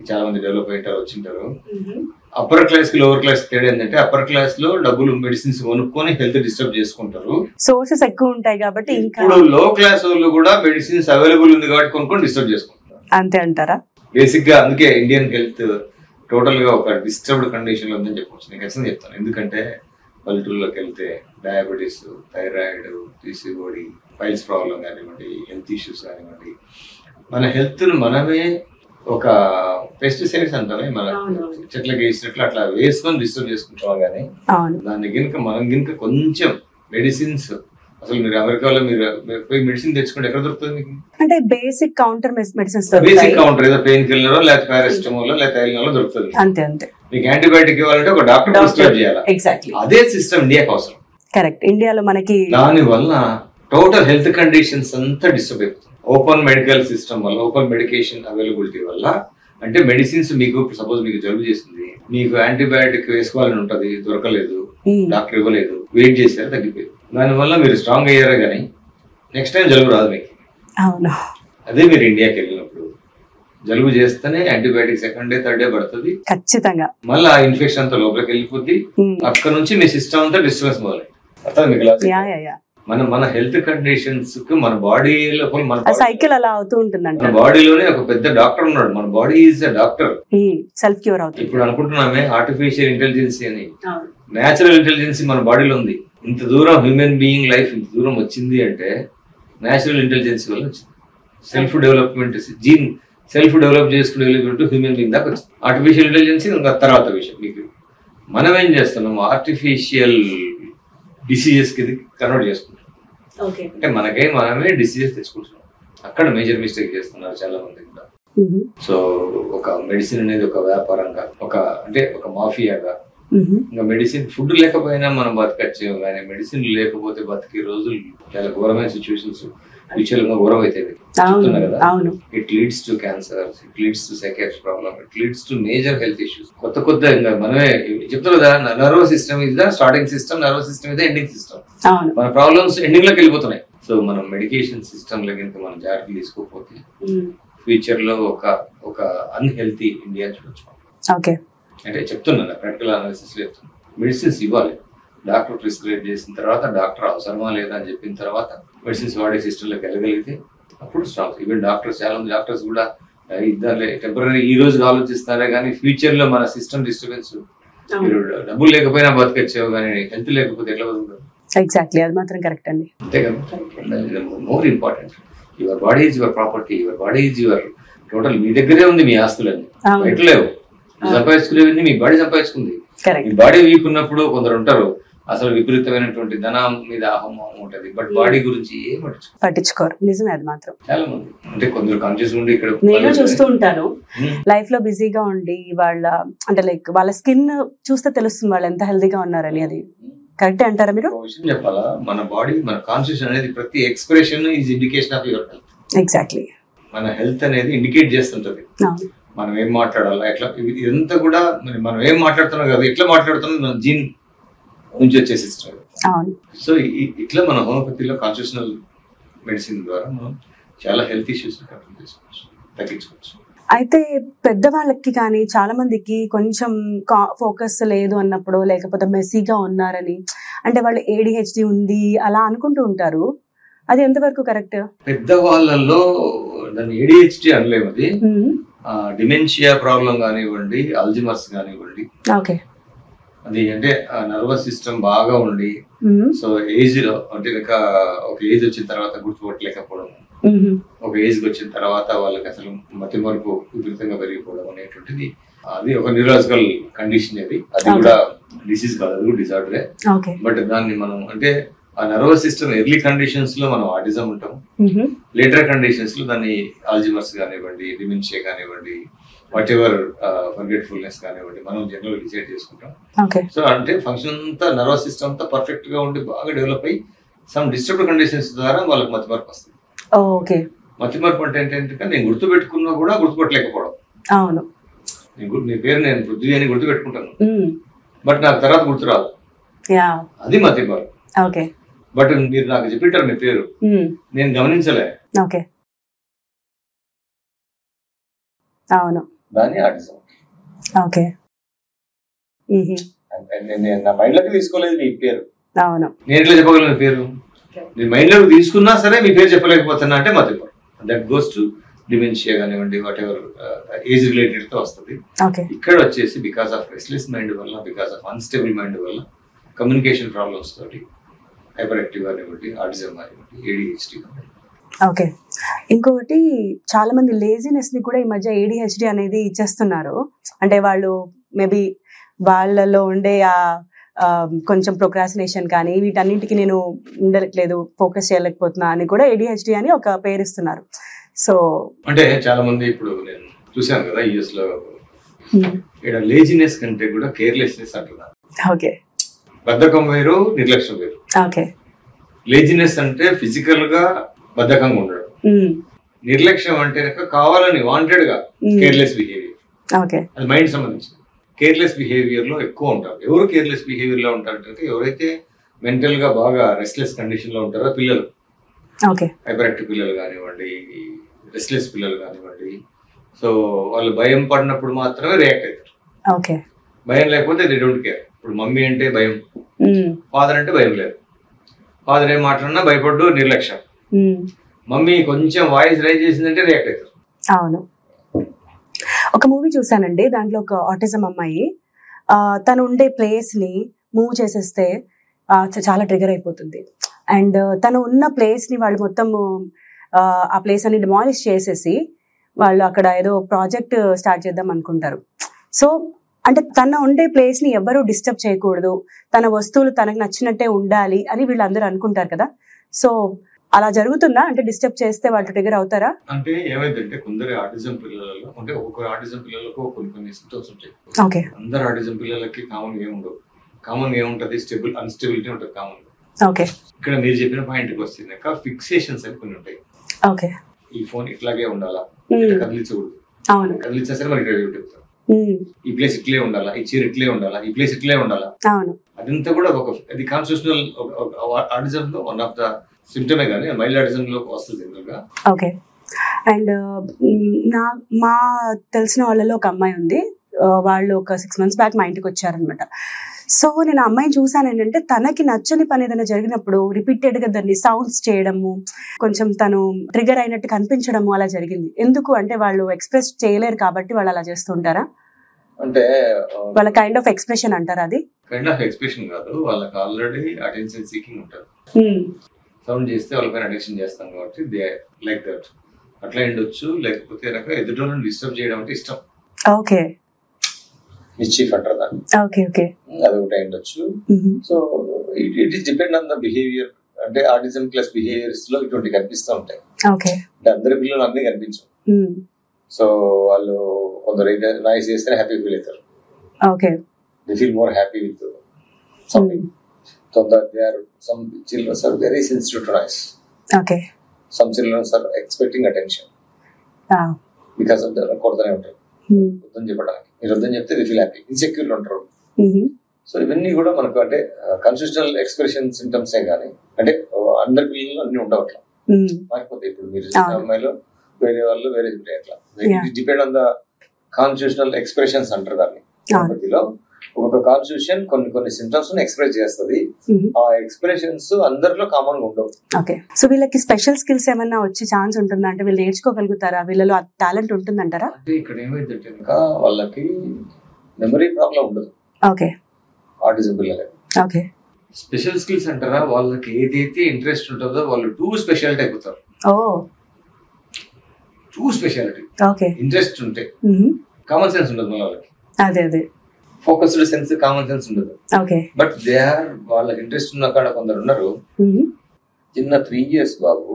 చాలా మంది డెవలప్ అయ్యారు, వచ్చింటారు. అప్పర్ క్లాస్ కి లోవర్ క్లాస్ తేడా ఏంటంటే అప్పర్ క్లాస్ లో డబ్బులు మెడిసిన్స్ కొనుక్కొని హెల్త్ డిస్టర్బ్ చేసుకుంటారు, సోర్సెస్ ఎక్కువ ఉంటాయి కాబట్టి. ఇప్పుడు లో క్లాస్ వాళ్ళు కూడా మెడిసిన్స్ అవైలబుల్ ఉంది కాబట్టి కొనుక్కొని డిస్టర్బ్ చేసుకుంటారు. అంతే అంటారా? బేసిక్ గా అందుకే ఇండియన్ హెల్త్ టోటల్ గా ఒక డిస్టర్బ్డ్ కండిషన్ లో ఉందని చెప్పవచ్చు. నేను ఖచ్చితంగా చెప్తాను. ఎందుకంటే పల్లెటూరులోకి వెళ్తే diabetes, thyroid, PCOD, piles problem కానివ్వండి, హెల్త్ ఇష్యూస్ కానివ్వండి, మన హెల్త్ ను మనమే ఒక పెస్టిసైడ్స్ అంటామే, మన చెట్లకి వేసినట్లు అట్లా వేసుకొని డిస్టర్బ్ చేసుకుంటాం. కానీ దాన్ని మనం కొంచెం మెడిసిన్స్, అసలు మీరు అమెరికాలో మీరు పోయి మెడిసిన్ తెచ్చుకుంటే ఎక్కడ దొరుకుతుంది మీకు? అంటే basic counter medicines, basic counter ఏదో పెయిన్ కిల్లర్ లేకపోతే పారాసిటమాల్ లేకపోతే టైలినాల్ దొరుకుతుంది. అంతే అంతే. మీకు యాంటీబయాటిక్ ఇవ్వాలంటే ఒక డాక్టర్ ప్రిస్క్రైబ్ చేయాలి. ఎగ్జాక్ట్లీ. అదే సిస్టమ్ ఇండియాకి అవసరం. కరెక్ట్. ఇండియాలో మనకి దాని వల్ల టోటల్ హెల్త్ కండిషన్స్ అంతా డిస్టర్బ్ అయిపోతుంది. ఓపెన్ మెడికల్ సిస్టమ్ వల్ల, ఓపెన్ మెడికేషన్ అవైలబిలిటీ వల్ల, అంటే మెడిసిన్స్ మీకు సపోజ్ మీకు జలుబు చేసింది, మీకు యాంటీబయాటిక్ వేసుకోవాలని ఉంటది, దొరకలేదు, డాక్టర్ ఇవ్వలేదు, వెయిట్ చేశారు, తగ్గిపోయింది. దానివల్ల మీరు స్ట్రాంగ్ అయ్యారా కానీ నెక్స్ట్ టైం జలుబు రాదు మీకు. అవును. అదే మీరు ఇండియాకి వెళ్ళినప్పుడు జలుబు చేస్తేనే antibiotic second day third day పడుతుంది ఖచ్చితంగా, మళ్ళీ ఆ ఇన్ఫెక్షన్ అంతా లోపలికి వెళ్ళిపోద్ది. అక్కడ నుంచి మీ సిస్టమ్ అంతా డిస్టర్బెన్స్ మొదలై అర్థం మీకు. మన హెల్త్ కండిషన్స్ కు మన బాడీ లోపల మన సైకిల్ అలా అవుతూ ఉంటుందంట. మన బాడీలోనే ఒక పెద్ద డాక్టర్ ఉన్నాడు. మన body is a doctor. Self cure అవుతుంది. ఇప్పుడు అనుకుంటున్నామే ఆర్టిఫిషియల్ ఇంటెలిజెన్సీ అని, న్యాచురల్ ఇంటెలిజెన్సీ మన బాడీలో ఉంది. ఇంత దూరం హ్యూమన్ బీయింగ్ లైఫ్ ఇంత దూరం వచ్చింది అంటే న్యాచురల్ ఇంటెలిజెన్సీ వల్ల వచ్చింది. Self development, gene self develop చేసుకునే హ్యూమన్ బీయింగ్ దాకా వచ్చింది. ఆర్టిఫిషియల్ ఇంటెలిజెన్సీ ఇంకా తర్వాత విషయం. మీకు మనం ఏం చేస్తున్నాం, ఆర్టిఫిషియల్ డిసీజెస్ కి కన్వర్ట్ చేసుకుంటాం. అంటే మనమే డిసీజెస్ తెచ్చుకుంటున్నాం. అక్కడ మేజర్ మిస్టేక్ చేస్తున్నారు చాలా మంది కూడా. సో ఒక మెడిసిన్ అనేది ఒక వ్యాపారంగా, ఒక మాఫియాగా, ఇంకా మెడిసిన్ ఫుడ్ లేకపోయినా మనం బతకచ్చు, కానీ మెడిసిన్ లేకపోతే బతికే రోజులు చాలా ఘోరమైన సిచ్యువేషన్స్ విషయంగా ఘోరం అవుతాయి. చెప్తున్నా కదా, it leads to cancer, it leads to psychiatric problem, it leads to major health issues. కొత్త ఇంకా మనమే చెప్తాం కదా, nervous system is the starting system, nervous system is the ending system. మన ప్రాబ్లమ్స్ ఎండింగ్ లోకి వెళ్ళిపోతున్నాయి. సో మనం మెడికేషన్ సిస్టమ్ లో కనుక మనం జాగ్రత్తలు తీసుకోకపోతే ఫ్యూచర్ లో ఒక అన్హెల్తీ ఇండియా చూడొచ్చు. ఓకే, అంటే చెప్తున్నాను, ప్రాక్టికల్ అనాలిసిస్ చెప్తున్నా. మెడిసిన్స్ ఇవ్వాలి, డాక్టర్ ప్రిస్క్రైబ్ చేసిన తర్వాత, డాక్టర్ అవసరమా లేదా అని చెప్పిన తర్వాత మెడిసిన్స్ వాడే సిస్టంలోకి వెళ్ళగలిగితే అప్పుడు స్టాప్. ఈవెన్ డాక్టర్స్, చాలా మంది డాక్టర్స్ కూడా ఇద్దరు టెంపరీ ఈ రోజు ఆలోచిస్తారే కానీ ఫ్యూచర్ లో మన సిస్టమ్ డిస్టర్బెన్స్, మీరు డబ్బులు లేకపోయినా బతకచ్చావు కానీ హెల్త్ లేకపోతే ఎట్లా బతుకుతారు? ఎగ్జాక్ట్లీ, అది మాత్రం కరెక్ట్ అండి. అంతే కదా, more important. Your body is your property, your body is your total. మీ దగ్గరే ఉంది మీ ఆస్తులన్నీ, బయట లేవు. సంపాదించుకునేది మీ బాడీ సంపాదించుకుంది. మీ బాడీ వీక్ ఉన్నప్పుడు కొందరు ఉంటారు అసలు విపరీతమైనటువంటి ధనం మీద అహంభావం ఉంటది, బట్ బాడీ గురించి ఏం పట్టించుకోరు. నిజమే, అది మాత్రం చాలా మంది. అంటే కొందరు కాన్షియస్ ఉండి, ఇక్కడ నేను చూస్తూ ఉంటాను, లైఫ్ లో బిజీగా ఉండి వాళ్ళ స్కిన్ చూస్తే తెలుస్తుంది వాళ్ళు ఎంత హెల్దీగా ఉన్నారని. అది కరెక్ట్ అంటారా మీరు? విషయం చెప్పాలా, మన బాడీ, మన కాన్షియస్ అనేది ప్రతి expression is indication of your health. Exactly, మన హెల్త్ అనేది ఇండికేట్ చేస్తుంటది. మనం ఏం మాట్లాడాలా, ఎట్లా, ఇదంతా కూడా మనం ఏం మాట్లాడుతున్నాం కదా, ఎట్లా మాట్లాడుతున్నాం మన జీన్ నుంచి వచ్చే సిస్టమ్. సో ఇట్లా మన హోమియోపతిలో కాన్స్టిట్యూషనల్ మెడిసిన్ ద్వారా మనం చాలా హెల్త్ ఇష్యూస్ కంట్రోల్ చేసుకోవచ్చు, తగ్గించుకోవచ్చు. అయితే పెద్దవాళ్ళకి కానీ చాలా మందికి కొంచెం ఫోకస్ లేదు అన్నప్పుడు, లేకపోతే మెస్సీగా ఉన్నారని, అంటే వాళ్ళు ADHD ఉంది అలా అనుకుంటూ ఉంటారు. అది ఎంతవరకు కరెక్ట్? పెద్దవాళ్ళలో దాన్ని ADHD అనలేము, అది డిమెన్షియా ప్రాబ్లం కానివ్వండి, అల్జిమర్స్ కానివ్వండి. ఓకే. అది అంటే నర్వస్ సిస్టమ్ బాగా ఉండి సో ఏజ్ లో అంటే ఒక ఏజ్ వచ్చిన తర్వాత గుర్తుపట్టలేకపోవడం, ఒక ఏజ్ కి వచ్చిన తర్వాత వాళ్ళకి అసలు మతి మార్పు విపరీతంగా పెరిగిపోవడం అనేటువంటిది అది ఒక న్యూరలాజికల్ కండిషన్. అది కూడా డిసీజ్ కాదు, అది కూడా డిజార్డరే. బట్ దాన్ని మనం అంటే ఆ నర్వస్ సిస్టమ్ ఎర్లీ కండిషన్స్ లో మనం ఆటిజం ఉంటాం, లేటర్ కండిషన్స్ లో దాన్ని ఆల్జిమర్స్ కానివ్వండి, డిమెన్షియా కానివ్వండి, వాట్ ఎవర్ ఫర్గెట్ఫుల్నెస్ కానివ్వండి, మనం జనరల్ డిసైడ్ చేసుకుంటాం. సో అంటే ఫంక్షన్ అంతా నర్వస్ సిస్టమ్ అంతా పర్ఫెక్ట్ గా ఉండి బాగా డెవలప్ అయ్యి సమ్ డిస్టర్బ్డ్ కండిషన్స్ ద్వారా వాళ్ళకి మతిమరుపు వస్తుంది. మతిమరుపు అంటే ఏంటంటే నేను గుర్తుపెట్టుకున్నా కూడా గుర్తుపట్టలేకపోవడం. అవును, మీ పేరు నేను పృథ్వీ అని గుర్తుపెట్టుకుంటాను, బట్ నాకు తర్వాత గుర్తురాదు, అది మతిమరుపు. బట్ మీరు నాకు చెప్పింటారు మీ పేరు, నేను గమనించలే, దాన్ని ఆటిజం. నేను నా మైండ్ లోకి తీసుకోలేదు మీ పేరు, నేను ఎట్లా చెప్పగలను మీ పేరు? నేను మైండ్ లోకి తీసుకున్నా సరే మీ పేరు చెప్పలేకపోతున్నా అంటే మతిమరుపు. దట్ గోస్ టు డిమెన్షియా కానివ్వండి, వాట్ ఎవర్ ఏజ్ రిలేటెడ్ తో వస్తుంది. ఇక్కడ వచ్చేసి బికాస్ ఆఫ్ రెస్ట్లెస్ మైండ్ వల్ల, బికాస్ ఆఫ్ అన్స్టేబుల్ మైండ్ వల్ల, కమ్యూనికేషన్ ప్రాబ్లమ్స్ తోటి హైపర్ యాక్టివ్ కానివ్వండి, ఆటిజం కానివ్వండి, ADHD కానివ్వండి. ఓకే. ఇంకొకటి చాలా మంది లేజినెస్ ని కూడా ఈ మధ్య ADHD అనేది ఇచ్చేస్తున్నారు. అంటే వాళ్ళు మేబీ వాళ్ళలో ఉండే ఆ కొంచెం ప్రొక్రాస్టినేషన్ కానీ వీటన్నింటికి నేను ఉండట్లేదు, ఫోకస్ చేయలేకపోతున్నా అని కూడా ADHD అని ఒక పేరు ఇస్తున్నారు. సో అంటే చాలా మంది ఇప్పుడు నేను చూసాను కదా US లో ఇక్కడ లేజినెస్ కంటే కూడా కేర్లెస్నెస్ అంటున్నారు. ఓకే. బద్ధకం వేరు, నిర్లక్ష్యం వేరు. ఓకే. లేజినెస్ అంటే ఫిజికల్ గా బద్ధకంగా ఉండడం, నిర్లక్ష్యం అంటే కావాలని వాంటెడ్ గా కేర్లెస్ బిహేవియర్, అది మైండ్ సంబంధించింది. కేర్లెస్ బిహేవియర్ లో ఎక్కువ ఉంటారు. ఎవరు కేర్లెస్ బిహేవియర్ లో ఉంటారంటే ఎవరైతే మెంటల్ గా బాగా రెస్ట్లెస్ కండిషన్ లో ఉంటారో పిల్లలు, హైపర్ యాక్టివ్ పిల్లలు కానివ్వండి, రెస్ట్లెస్ పిల్లలు కానివ్వండి. సో వాళ్ళు భయం పడినప్పుడు మాత్రమే రియాక్ట్ అవుతారు, భయం లేకపోతే దే డోంట్ కేర్. ఇప్పుడు మమ్మీ అంటే భయం, ఫాదర్ అంటే భయం లేదు, ఫాదర్ ఏం మాట్లాడినా భయపడ్డు, నిర్లక్ష్యం. మమ్మీ కొంచెం వాయిస్ రైజ్ చేసిందంటే రియాక్ట్ అవుతారు. అవును. ఒక మూవీ చూసానండి, దాంట్లో ఒక ఆటిజం అమ్మాయి తను ఉండే ప్లేస్ ని మూవ్ చేసేస్తే చాలా ట్రిగర్ అయిపోతుంది. అండ్ తను ఉన్న ప్లేస్ ని వాళ్ళు మొత్తం ఆ ప్లేస్ అని డిమాలిష్ చేసేసి వాళ్ళు అక్కడ ఏదో ప్రాజెక్ట్ స్టార్ట్ చేద్దాం అనుకుంటారు. సో అంటే తన ఉండే ప్లేస్ ని ఎవరు డిస్టర్బ్ చేయకూడదు, తన వస్తువులు తనకు నచ్చినట్టే ఉండాలి అని వీళ్ళందరూ అనుకుంటారు కదా. సో అలా జరుగుతుందా? అంటే డిస్టర్బ్ చేస్తే వాళ్ళు ట్రిగర్ అవుతారా? అంటే ఏమైందంటే కొందరు ఆటిజం పిల్లలలో అంటే ఒక్కొక్క ఆటిజం పిల్లలకు కొన్ని సింప్టమ్స్ ఉంటాయి. అందరు ఆటిజం పిల్లలకి కామన్ ఏముండవు. కామన్ ఏముంటది, అన్స్టెబిలిటీ ఉంటుంది కామన్. ఇక్కడ మీరు చెప్పిన పాయింట్కి వస్తే ఫిక్సేషన్స్ అని కొన్ని ఉంటాయి. ఈ ఫోన్ ఇట్లాగే ఉండాలా, కదిలించకూడదు, కదిలించా సరే మరి ఇక్కడ ఈ ప్లేస్ ఇట్లే ఉండాలా, ఈ చీర ఇట్లే ఉండాలా, ఈ ప్లేస్ ఇట్లే ఉండాలా, అదంతా కూడా ఒక అది కాన్స్టిట్యూషనల్ ఆటిజం లో వన్ ఆఫ్ ద సిమ్టమే కానీ మైల్డ్ ఆటిజం లో వస్తుంది జనరల్గా. ఓకే. అండ్ మా తెలిసిన వాళ్ళలో ఒక అమ్మాయి ఉంది, వాళ్ళు ఒక 6 months బ్యాక్ మా ఇంటికి వచ్చారనమాట. సో నేను ఆ అమ్మాయిని చూసాను ఏంటంటే తనకి నచ్చని పని ఏదైనా జరిగినప్పుడు రిపీటెడ్ గా దాన్ని సౌండ్స్ చేయడము, కొంచెం తను ట్రిగర్ అయినట్టు కనిపించడము అలా జరిగింది. ఎందుకు అంటే వాళ్ళు ఎక్స్ప్రెస్ చేయలేరు కాబట్టి వాళ్ళు అలా చేస్తుంటారా? అంటే వాళ్ళ కైండ్ ఆఫ్ ఎక్స్ప్రెషన్ అంటారా? అది కైండ్ ఆఫ్ ఎక్స్ప్రెషన్ కాదు, వాళ్ళకి ఆల్రెడీ అటెన్షన్ సీకింగ్ ఉంటారు. సౌండ్ చేస్తే వాళ్ళపైన అటెన్షన్ చేస్తాం కాబట్టి దే లైక్ దట్. అట్లా ఉండొచ్చు, లేకపోతే ఎదుటోళ్ళని డిస్టర్బ్ చేయడం అంటే ఇష్టం. ఓకే. మిస్చీఫ్ అంటారు దాన్ని. అది ఒకటి ఉండొచ్చు. So it is depend on the behaviour. అంటే ఆటిజం ప్లస్ బిహేవియర్స్ లో ఇటువంటి కనిపిస్తూ ఉంటాయి. అంటే అందరి పిల్లలు అన్ని కనిపించవు. సో వాళ్ళు కొందరు నాయిస్ చేస్తే హ్యాపీ ఫీల్ అవుతారు. They feel more happy with something. So that some children are very sensitive to noise. Some children are expecting attention. Because of the కొడతనే ఉంటారు. వద్దని చెప్పడానికి మీరు వద్దని చెప్తే దే ఫీల్ హ్యాపీ, ఇన్సెక్యూర్ ఉంటారు. సో ఇవన్నీ కూడా మనకు అంటే కన్సిస్టెంట్ ఎక్స్ప్రెషన్ సింటమ్సే కానీ అంటే అందరి పిల్లలు అన్ని ఉండవు అట్లా. కాకపోతే ఇప్పుడు మీరు అమ్మాయిలో వేరే వాళ్ళు వేరే ఉంటాయి అట్లా. Depend on the constitutional expressions అంటారు దాన్ని. పద్ధతిలో ఒక కాన్స్టిట్యూషన్ కొన్ని సిమ్టమ్స్ ఎక్స్ప్రెస్ చేస్తుంది. ఆ ఎక్స్ప్రెషన్స్ అందరిలో కామన్ గా ఉండవు. ఓకే, సో వీళ్ళకి స్పెషల్ స్కిల్స్ ఏమన్నా వచ్చే ఛాన్స్ ఉంటుందా? అంటే వీళ్ళు నేర్చుకోగలుగుతారా? వీళ్ళలో ఆ టాలెంట్ ఉంటుందంటారా? అంటే ఇక్కడ ఏమైందంటే ఇంకా వాళ్ళకి మెమరీ ప్రాబ్లం ఉండదు. ఓకే, ఆటిజం పిల్లలకి. ఓకే, స్పెషల్ స్కిల్స్ అంటారా, వాళ్ళకి ఏదైతే ఇంట్రెస్ట్ ఉంటుందో వాళ్ళు టూ స్పెషాలిటీ అయిపోతారు. Two speciality. ఓకే, ఇంట్రెస్ట్ ఉంటే కామన్ సెన్స్ ఉండదు మన వాళ్ళకి. అదే ఫోకస్డ్ సెన్స్, కామన్ సెన్స్ ఉండదు. ఓకే, బట్ దే ఆర్ వాళ్ళకి ఇంట్రెస్ట్ ఉన్న కాడ కొందరు ఉన్నారు. చిన్న 3 years బాబు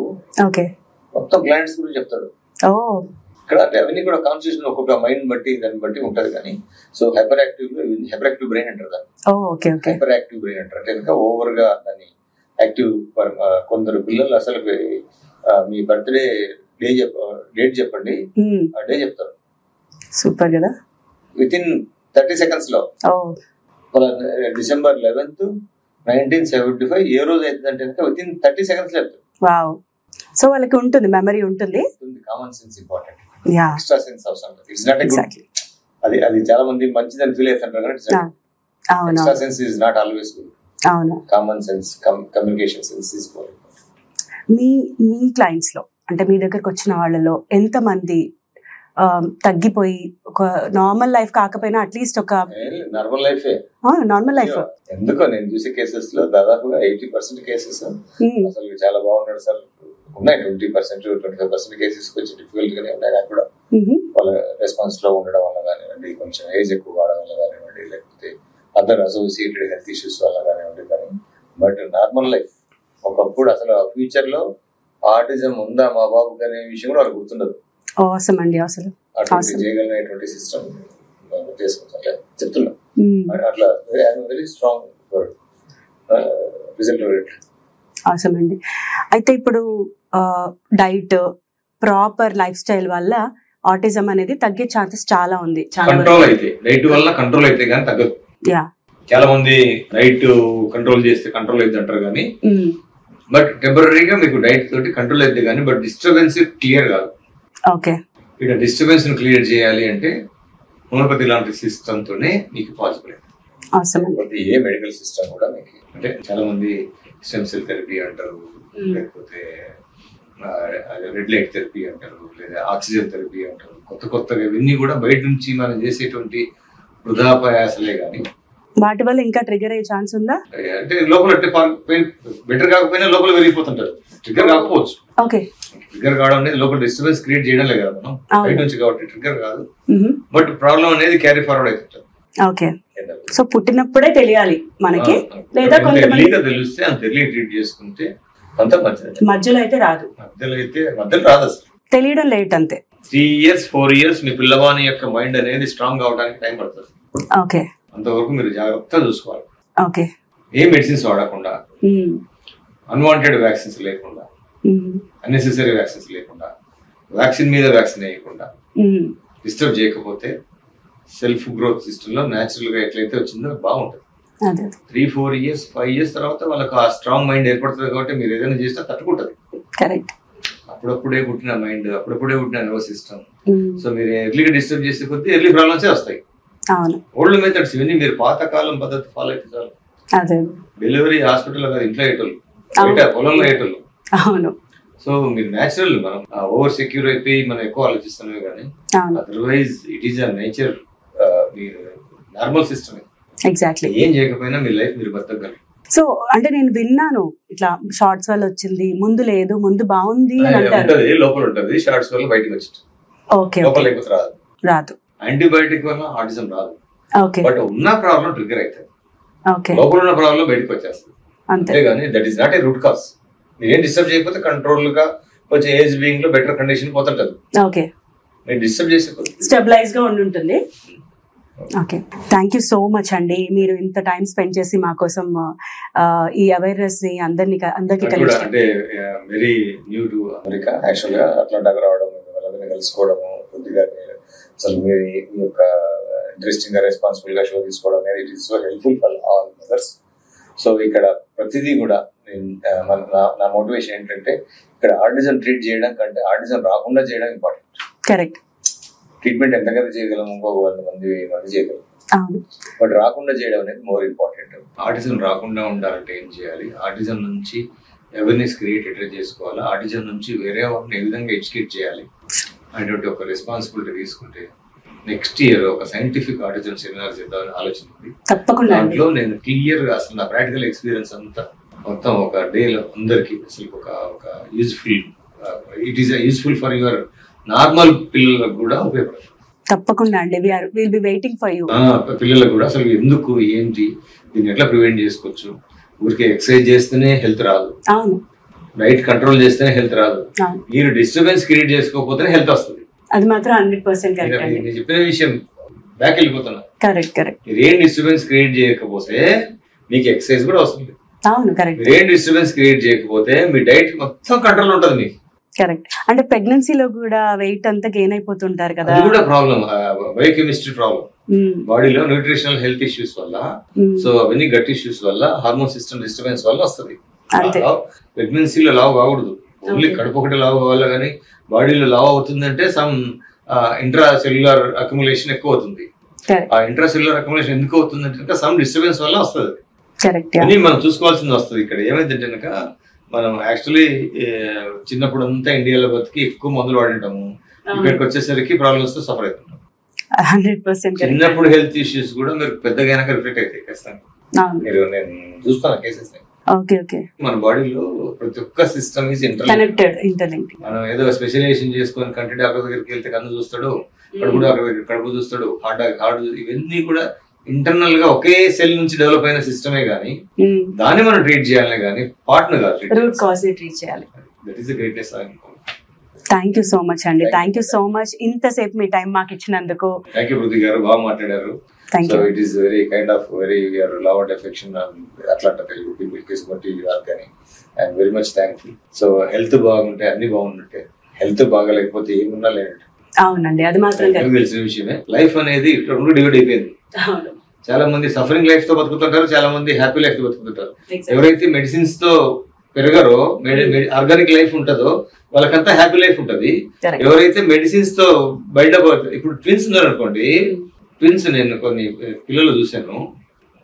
ఓకే మొత్తం క్లయింట్స్ గురించి చెప్తాడు. ఇక్కడ అంటే అవన్నీ కూడా కాన్స్టిట్యూషన్ ఒక్కొక్క మైండ్ బట్టి దాన్ని బట్టి ఉంటది. కానీ సో హైపర్ యాక్టివ్ బ్రెయిన్ అంటారు దాన్ని. హైపర్ యాక్టివ్ బ్రెయిన్ అంటారు అంటే ఇంకా ఓవర్ గా దాన్ని యాక్టివ్. కొందరు పిల్లలు అసలు మీ బర్త్డే డేట్ చెప్పండి, ఆ డే చెప్తారు. సూపర్ కదా. విత్-ఇన్ 30 seconds లో December 11th, 1975 ఏ రోజు అవుతుందంటే విత్-ఇన్ 30 seconds లో చెప్తారు. వావ్. సో వాళ్ళకి ఉంటుంది, మెమరీ ఉంటుంది. Common sense important, extra sense అవసరం. It's not a good. అది చాలా మంది మంచిదని ఫీల్ అవుతుంటారు కానీ extra sense is not always good. అవును, common sense, communication sense is more important. మీ క్లయింట్స్ లో అంటే మీ దగ్గరకు వచ్చిన వాళ్ళలో ఎంత మంది తగ్గిపోయి ఒక నార్మల్ లైఫ్ కాకపోయినా అట్లీస్ట్ ఒక నార్మల్ లైఫ్ ఎందుకో నేను చూసే కేసెస్ లో దాదాపుగా 80% కేసెస్ అసలు చాలా బాగున్నాడు సార్. ఉన్నాయి 20%, 25% కేసెస్ కొంచెం డిఫికల్ట్ గానే ఉన్నాయి. నాకు కూడా వాళ్ళ రెస్పాన్స్ లో ఉండడం వల్ల కానివ్వండి, కొంచెం ఏజ్ ఎక్కువ వాడడం వల్ల కానివ్వండి, లేకపోతే అదర్ అసోసియేటెడ్ హెల్త్ ఇష్యూస్ వల్ల కానివ్వండి. కానీ బట్ నార్మల్ లైఫ్ ఒకప్పుడు అసలు ఫ్యూచర్ లో ఆటిజం ఉందా మా బాబుకి అనే విషయం కూడా వాళ్ళకి గుర్తుండదు. అవసరం అండి, అసలు చేయగలిగినటువంటి సిస్టమ్ చేసుకుంటా చెప్తున్నా. అట్లా వెరీ స్ట్రాంగ్ రిజల్ట్ ఓరియంటెడ్. అవసరం అండి. అయితే ఇప్పుడు డైట్, ప్రాపర్ లైఫ్ స్టైల్ వల్ల ఆటిజం అనేది తగ్గే ఛాన్సెస్ చాలా ఉంది. కంట్రోల్ అయితే డైట్ వల్ల కంట్రోల్ అయితే కానీ తగ్గదు. చాలా మంది డైట్ కంట్రోల్ చేస్తే కంట్రోల్ అయితే అంటారు కానీ బట్ టెంపరీగా మీకు డైట్ తోటి కంట్రోల్ అయితే కానీ బట్ డిస్టర్బెన్స్ క్లియర్ కాదు. ఓకే, ఇక్కడ డిస్టర్బెన్స్ క్లియర్ చేయాలి అంటే హోమియోపతి లాంటి సిస్టమ్ తోనే మీకు పాసిబుల్. ఏ మెడికల్ సిస్టమ్ కూడా మీకు అంటే చాలా మంది స్టెమ్ సెల్ థెరపీ అంటారు, లేకపోతే రెడ్ లైట్ థెరపీ అంటారు, లేదా ఆక్సిజన్ థెరపీ అంటారు. కొత్తగా ఇవన్నీ కూడా బయట నుంచి మనం చేసేటువంటి వృధా ప్రయాసలే కానీ వాటి వల్ల ఇంకా ట్రిగర్ అయ్యే ఛాన్స్ ఉందా? అంటే లోపల బెటర్ కాకపోయినా లోపల పెరిగిపోతుంటారు. ట్రిగర్ కాకపోవచ్చు. ఓకే, ట్రిగర్ కావడం అనేది లోపల డిస్టర్బెన్స్ క్రియేట్ చేయడం లేదు కదా మనం బయట నుంచి, కాబట్టి ట్రిగర్ కాదు. బట్ ప్రాబ్లం అనేది క్యారీ ఫార్వర్డ్ అవుతుంటారు. ఓకే, సో పుట్టినప్పుడే తెలియాలి మనకి, లేదా కొంతమంది తెలిస్తే అంత ఎర్లీ ట్రీట్ చేసుకుంటే అంత మంచిది. మధ్యలో అయితే రాదు. మధ్యలో రాదు అసలు, తెలియడం లేట్ అంతే. 3 years 4 years మీ పిల్లవాని యొక్క మైండ్ అనేది స్ట్రాంగ్ అవడానికి టైం పడుతుంది. ఓకే, అంతవరకు మీరు జాగ్రత్తగా చూసుకోవాలి. ఓకే, ఏ మెడిసిన్స్ వాడకుండా, అన్వాంటెడ్ వ్యాక్సిన్స్ లేకుండా, అన్నెసెసరీ వ్యాక్సిన్స్ లేకుండా, వ్యాక్సిన్ మీద వ్యాక్సిన్ వేయకుండా, డిస్టర్బ్ చేయకపోతే సెల్ఫ్ గ్రోత్ సిస్టమ్ లో న్యాచురల్ గా ఎట్లయితే వచ్చిందో బాగుంటుంది. 3-4 years 5 years తర్వాత వాళ్ళకి ఆ స్ట్రాంగ్ మైండ్ ఏర్పడుతుంది. కాబట్టి మీరు ఏదైనా చేసినా తట్టుకుంటది. కరెక్ట్. అప్పుడప్పుడే పుట్టిన మైండ్, అప్పుడప్పుడే పుట్టిన నర్వస్ సిస్టమ్. సో మీరు ఎర్లీగా డిస్టర్బ్ చేసే కొద్దీ ఎర్లీ ప్రాబ్లమ్సే వస్తాయి. ఓల్డ్ మెథడ్స్ ఇవన్నీ మీరు పాతకాలం పద్ధతి ఫాలో అయితే చాలు. డెలివరీ హాస్పిటల్ కాదు, ఇంట్లో అయ్యేటోళ్ళు, పొలంలో అయ్యేటోళ్ళు. సో మీరు న్యాచురల్, మనం ఓవర్ సెక్యూర్ అయిపోయి మనం ఎక్కువ ఆలోచిస్తున్నామే కానీ otherwise it is a nature, normal system. Exactly. ఏం చేయకపోయినా మీ లైఫ్ మీరు బతకగలరు. సో అంటే నేను విన్నాను ఇట్లా షార్ట్స్ వల్ల వచ్చింది, ముందు లేదు, ముందు బాగుంది అని అంటారు. లోపల ఉంటుంది, షార్ట్స్ వల్ల బయటకు వచ్చింది. ఓకే, లోపల లేకపోతే రాదు. యాంటీబయాటిక్ వల్ల ఆటిజం రాదు. ఓకే, బట్ ఉన్న ప్రాబ్లం ట్రిగర్ అవుతుంది. ఓకే, లోపల ఉన్న ప్రాబ్లం బయటకు వచ్చేస్తుంది. అంతేగాని that is not a root cause. మీరు ఏం డిస్టర్బ్ చేయకపోతే కంట్రోల్ గా కొంచెం ఏజ్ బీయింగ్ లో బెటర్ కండిషన్ పోతుంటది. ఓకే, మీరు డిస్టర్బ్ చేసే స్టెబిలైజ్ గా ఉంటుంది. Okay, thank you so much అండి. మీరు ఇంత టైం స్పెండ్ చేసి మా కోసం ఈ అవేర్నెస్ ని అందరికి అంటే very new to America, actual గా అట్లాంటి రావడం, వాళ్ళని కలుసుకోవడము, కొద్దిగా అసలు మీ యొక్క ఇంట్రెస్టింగ్ గా రెస్పాన్సిబుల్ గా షో తీసుకోవడం అనేది it is so helpful for all mothers. So ఇక్కడ ప్రతిదీ కూడా నా మోటివేషన్ ఏంటంటే ఇక్కడ ఆటిజం ట్రీట్ చేయడం కంటే ఆటిజం రాకుండా చేయడం ఇంపార్టెంట్. కరెక్ట్. ట్రీట్మెంట్ ఎంతకైనా చేయగలం, ఇంకొక 100 మంది చేయగలం. బట్ రాకుండా చేయడం అనేది మోర్ ఇంపార్టెంట్. ఆటిజం రాకుండా ఉండాలంటే ఏం చేయాలి, ఆటిజం నుంచి అవేర్నెస్ క్రియేట్ ఎట్లా చేసుకోవాలి, ఆటిజం నుంచి వేరే వాళ్ళని ఏ విధంగా ఎడ్యుకేట్ చేయాలి అనేటువంటి ఒక రెస్పాన్సిబిలిటీ తీసుకుంటే నెక్స్ట్ ఇయర్ ఒక సైంటిఫిక్ ఆటిజం సెమినార్ చేద్దామని ఆలోచన ఉంది. తప్పకుండా దాంట్లో నేను క్లియర్ గా అసలు నా ప్రాక్టికల్ ఎక్స్పీరియన్స్ అంతా మొత్తం ఒక డేలో అందరికి అసలు ఒక useful, it is useful for your normal పిల్లలకు కూడా ఉపయోగపడుతుంది. తప్పకుండా అండి, will be waiting for you. పిల్లలకు కూడా అసలు ఎందుకు ఏంటి, దీన్ని ఎట్లా ప్రివెంట్ చేసుకోవచ్చు, ఊరికే ఎక్సర్సైజ్ చేస్తేనే హెల్త్ రాదు, డైట్ కంట్రోల్ చేస్తేనే హెల్త్ రాదు, మీరు డిస్టర్బెన్స్ క్రియేట్ చేసుకోకపోతేనే హెల్త్ వస్తుంది. అది మాత్రం 100% కరెక్ట్. నేను చెప్పిన విషయం బ్యాక్ వెళ్ళిపోతున్నా. కరెక్ట్. మీరు ఏం డిస్టర్బెన్స్ క్రియేట్ చేయకపోతే మీకు ఎక్సర్సైజ్ కూడా వస్తుంది. అవును కరెక్ట్. మీరు ఏం డిస్టర్బెన్స్ క్రియేట్ చేయకపోతే మీ డైట్ మొత్తం కంట్రోల్ ఉంటుంది మీకు. కరెక్ట్. అంటే ప్రెగ్నెన్సీలో కూడా వెయిట్ అంతా గెయిన్ అయిపోతుంటారు కదా, అది కూడా ప్రాబ్లం, బయోకెమిస్ట్రీ ప్రాబ్లం. బాడీలో న్యూట్రిషనల్ హెల్త్ ఇష్యూస్ వల్ల, సో అవన్నీ గట్ ఇష్యూస్ వల్ల, హార్మోన్ సిస్టమ్ డిస్టర్బెన్స్ వల్ల వస్తుంది. ప్రెగ్నెన్సీలో లావు కాకూడదు, ఓన్లీ కడుపు ఒకటి లావు కావాలి, కానీ బాడీలో లావు అవుతుందంటే సమ్ ఇంట్రా సెల్యులర్ అక్యుములేషన్ ఎక్కువ అవుతుంది. ఆ ఇంట్రా సెల్యులర్ అక్యుములేషన్ ఎందుకు అవుతుందంటే సమ్ డిస్టర్బెన్స్ వల్ల వస్తుంది. అని మనం చూసుకోవాల్సింది వస్తుంది. ఇక్కడ ఏమైందంటే కనుక మనం యాక్చువల్లీ చిన్నప్పుడు అంతా ఇండియాలో బతికి ఎక్కువ మందులు వాడింటాము, ఇక్కడికి వచ్చేసరికి ప్రాబ్లమ్స్ తో సఫర్ అవుతుంటాం. 100% చిన్నప్పుడు హెల్త్ ఇష్యూస్ కూడా మీరు పెద్దగా రిఫ్లెక్ట్ అయితే ఖచ్చితంగా మీరు, నేను చూస్తాను కేసెస్. మన బాడీలో ప్రతి ఒక్క సిస్టమ్ ఈజ్ ఇంటర్లింక్డ్. మనం ఏదో స్పెషలైజేషన్ చేసుకొని కంటి డాక్టర్ దగ్గరికి వెళ్తే కన్ను చూస్తాడు, కడుపు డాక్టర్ దగ్గర కడుపు చూస్తాడు, హార్ట్ ఇవన్నీ కూడా ఇంటర్నల్ గా ఒకే సెల్ నుంచి డెవలప్ అయిన సిస్టమే గానీ దాన్ని మనం ట్రీట్ చేయాలనే గానీ పార్ట్నర్ కాదు, రూట్ కాజ్ ని ట్రీట్ చేయాలి. That is the greatest. Thank you so much అండి, థ్యాంక్ యూ సో మచ్ ఇంతసేపు మీ టైం మాకు ఇచ్చినందుకు. థ్యాంక్ యూ పృథ్వీ గారు, బాగా మాట్లాడారు. So it is very kind of very love and affection and Atlanta Telugu people case batti you are gani. I am very much thankful. So health బాగుంటే అన్ని బాగుంటే, health బాగాలేకపోతే ఏమున్నా లేదు. అవునండి, అది మాత్రం తెలిసిన విషయమే. లైఫ్ అనేది రెండు డివైడ్ అయిపోయింది. చాలా మంది సఫరింగ్ లైఫ్ తో బతుకుతుంటారు, చాలా మంది హ్యాపీ లైఫ్ తో బతుకుతుంటారు. ఎవరైతే మెడిసిన్స్ తో పెరగరో, ఆర్గానిక్ లైఫ్ ఉంటుందో వాళ్ళకంతా హ్యాపీ లైఫ్ ఉంటది. ఎవరైతే మెడిసిన్స్ తో బయట, ఇప్పుడు ట్విన్స్ ఉన్నారు అనుకోండి, ట్విన్స్ నేను కొన్ని పిల్లలు చూశాను,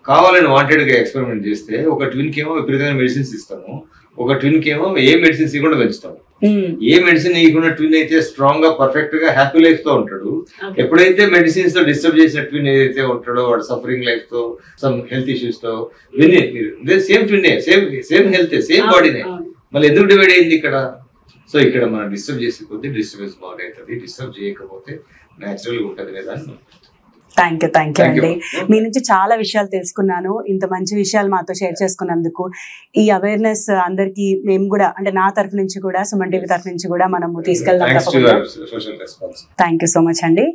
కావాలని వాంటెడ్ గా ఎక్స్పెరిమెంట్ చేస్తే ఒక ట్విన్ కి ఏమో విపరీతమైన మెడిసిన్స్ ఇస్తాము, ఒక ట్విన్ కి ఏమో ఏ మెడిసిన్స్ ఇవ్వకుండా పెంచుతాము. ఏ మెడిసిన్ ఇవ్వకుండా ట్విన్ అయితే స్ట్రాంగ్ గా పర్ఫెక్ట్ గా హ్యాపీ లైఫ్ తో ఉంటాడు. ఎప్పుడైతే మెడిసిన్స్ తో డిస్టర్బ్ చేసిన ట్విన్ ఏదైతే ఉంటాడో వాడు సఫరింగ్ లైఫ్ తో, సమ్ హెల్త్ ఇష్యూస్ తో, same twin, same health, same బాడీనే, మళ్ళీ ఎందుకు డివైడ్ అయింది ఇక్కడ? సో ఇక్కడ మనం డిస్టర్బ్ చేసే కొద్దీ డిస్టర్బెన్స్ బాగా అవుతుంది, డిస్టర్బ్ చేయకపోతే న్యాచురల్ గా ఉంటుంది కదా. థ్యాంక్ యూ అండి, మీ నుంచి చాలా విషయాలు తెలుసుకున్నాను. ఇంత మంచి విషయాలు మాతో షేర్ చేసుకున్నందుకు, ఈ అవేర్నెస్ అందరికి మేము కూడా, అంటే నా తరఫు నుంచి కూడా, సుమన్ టీవీ తరఫు నుంచి కూడా మనము తీసుకెళ్దాం. థ్యాంక్ యూ సో మచ్ అండి.